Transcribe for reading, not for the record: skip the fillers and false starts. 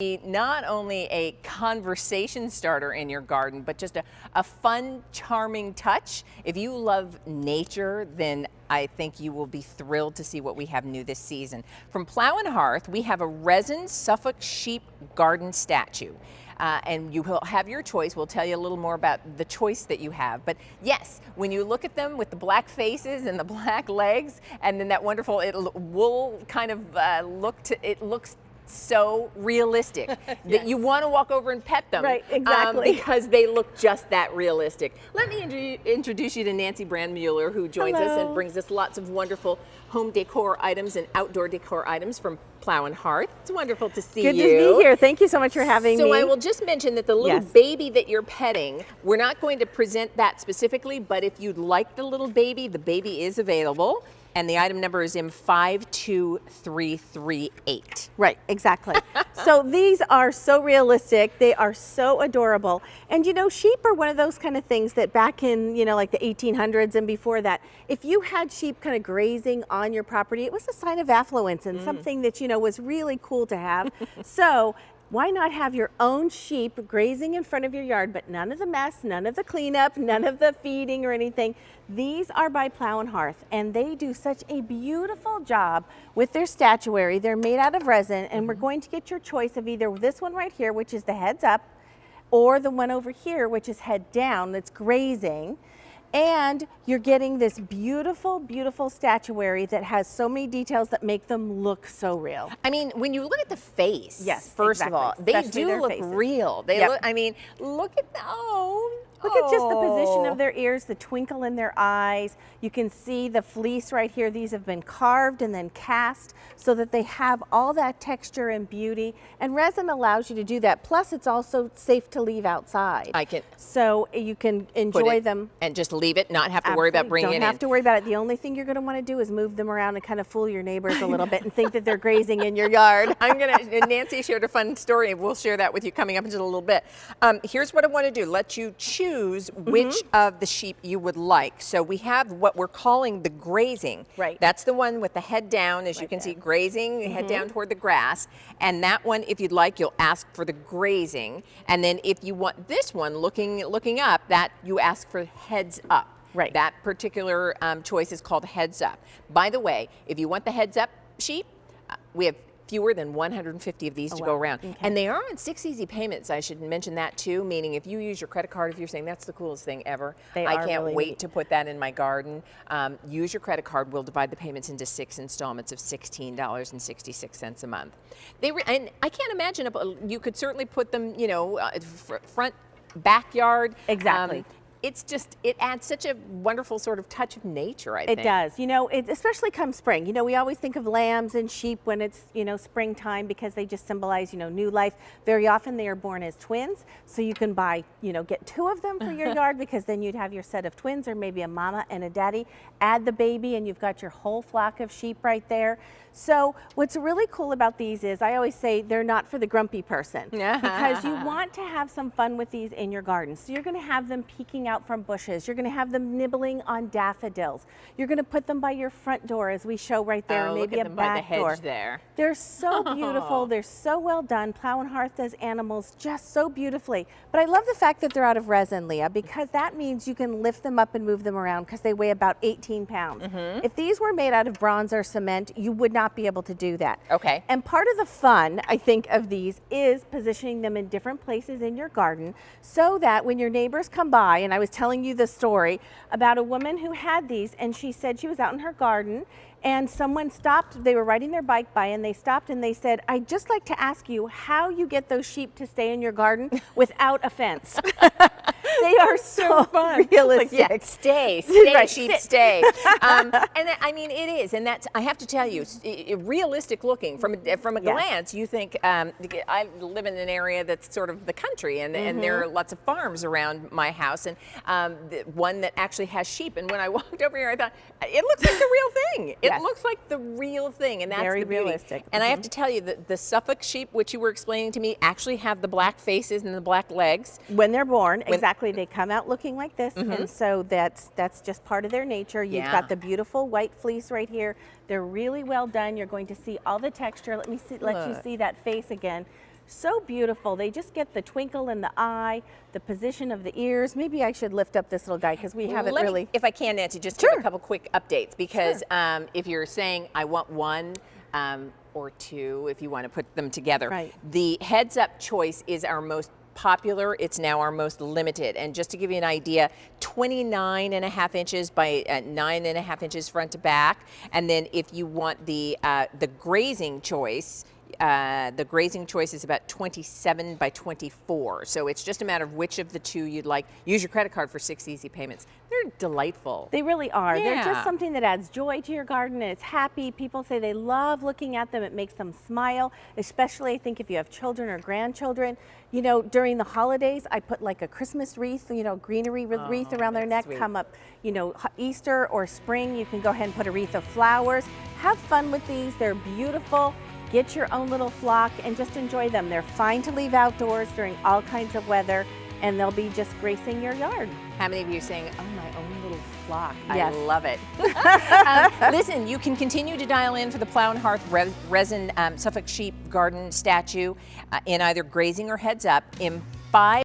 Not only a conversation starter in your garden, but just a fun, charming touch. If you love nature, then I think you will be thrilled to see what we have new this season. From Plow Hearth, we have a resin Suffolk sheep garden statue. And you will have your choice. We'll tell you a little more about the choice that you have. But yes, when you look at them with the black faces and the black legs, and then that wonderful wool kind of it looks so realistic that you want to walk over and pet them. Right, exactly. Because they look just that realistic. Let me introduce you to Nancy Brandmuller, who joins us and brings us lots of wonderful home decor items and outdoor decor items from Plow Hearth. It's wonderful to see you. Good to be here. Thank you so much for having me. So I will just mention that the little baby that you're petting, we're not going to present that specifically, but if you'd like the baby is available. And the item number is M52338. Right, exactly. So these are so realistic. They are so adorable. And you know, sheep are one of those kind of things that back in, like the 1800s and before that, if you had sheep kind of grazing on your property, it was a sign of affluence and something that, was really cool to have. So why not have your own sheep grazing in front of your yard, but none of the mess, none of the cleanup, none of the feeding or anything. These are by Plow Hearth, and they do such a beautiful job with their statuary. They're made out of resin, and we're going to get your choice of either this one right here, which is the heads up, or the one over here, which is head down, that's grazing. And you're getting this beautiful, beautiful statuary that has so many details that make them look so real. I mean, when you look at the face, first of all, they do look real. They look, I mean, look at, Look at just the position of their ears, the twinkle in their eyes. You can see the fleece right here. These have been carved and then cast so that they have all that texture and beauty. And resin allows you to do that. Plus, it's also safe to leave outside. So you can enjoy them. And just leave it, not have to worry about bringing it in. Don't have to worry about it. The only thing you're going to want to do is move them around and kind of fool your neighbors a little bit and think that they're grazing in your yard. Nancy shared a fun story. We'll share that with you coming up in just a little bit. Here's what I want to do. Let you choose which of the sheep you would like. So we have what we're calling the grazing. Right. That's the one with the head down, as you can see, grazing, head down toward the grass. And that one, if you'd like, you'll ask for the grazing. And then if you want this one looking up, that you ask for heads up. Right. That particular choice is called heads up. By the way, if you want the heads up sheep, we have fewer than 150 of these to go around. Okay. And they are on 6 easy payments. I should mention that too, meaning if you use your credit card, if you're saying that's the coolest thing ever, I can't wait to put that in my garden. Use your credit card. We'll divide the payments into 6 installments of $16.66 a month. And I can't imagine, you could certainly put them, front, backyard. Exactly. It adds such a wonderful sort of touch of nature, I think. It does. Especially come spring. We always think of lambs and sheep when it's, springtime because they just symbolize, new life. Very often they are born as twins. So you can buy, get 2 of them for your yard because then you'd have your set of twins or maybe a mama and a daddy. Add the baby and you've got your whole flock of sheep right there. So what's really cool about these is I always say they're not for the grumpy person because you want to have some fun with these in your garden. So you're going to have them peeking out from bushes. You're going to have them nibbling on daffodils. You're going to put them by your front door as we show right there, maybe a back door. There. They're so beautiful. They're so well done. Plow Hearth does animals just so beautifully. But I love the fact that they're out of resin, Leah, because that means you can lift them up and move them around because they weigh about 18 pounds. If these were made out of bronze or cement, you would not be able to do that. Okay. And part of the fun, I think, of these is positioning them in different places in your garden so that when your neighbors come by, and I was telling you the story about a woman who had these, and she said she was out in her garden and someone stopped, they were riding their bike by and they stopped and they said, I'd just like to ask you how you get those sheep to stay in your garden without a fence. They are so fun. Realistic. Like, stay, right, sheep, stay. And I mean, it is, and that's, I have to tell you, realistic looking from a glance. You think, I live in an area that's sort of the country, and there are lots of farms around my house, and one that actually has sheep. And when I walked over here, I thought, it looks like the real thing. It looks like the real thing, and that's very the beauty. Realistic. And I have to tell you that the Suffolk sheep, which you were explaining to me, actually have the black faces and the black legs. When they're born, exactly, they come out looking like this, and so that's just part of their nature. You've got the beautiful white fleece right here. They're really well done. You're going to see all the texture. Let me let you see that face again. So beautiful. They just get the twinkle in the eye, the position of the ears. Maybe I should lift up this little guy because we haven't Let me, really. if I can, Nancy, just Sure. give a couple quick updates because if you're saying I want one or two, if you want to put them together, Right. the heads up choice is our most popular. It's now our most limited. And just to give you an idea, 29.5 inches by 9.5 inches front to back. And then if you want the grazing choice, the grazing choice is about 27 by 24. So it's just a matter of which of the two you'd like. Use your credit card for 6 easy payments. They're delightful. They really are. They're Yeah. just something that adds joy to your garden and it's happy. People say they love looking at them. It makes them smile, especially I think if you have children or grandchildren. You know, during the holidays, I put like a Christmas wreath, you know, greenery wreath around their neck. sweet. Come up, you know, Easter or spring, you can go ahead and put a wreath of flowers. Have fun with these. They're beautiful. Get your own little flock and just enjoy them. They're fine to leave outdoors during all kinds of weather, and they'll be just gracing your yard. How many of you are saying, oh, my own little flock? Yes. I love it. Listen, you can continue to dial in for the Plow Hearth Resin Suffolk Sheep Garden statue in either grazing or heads up in 5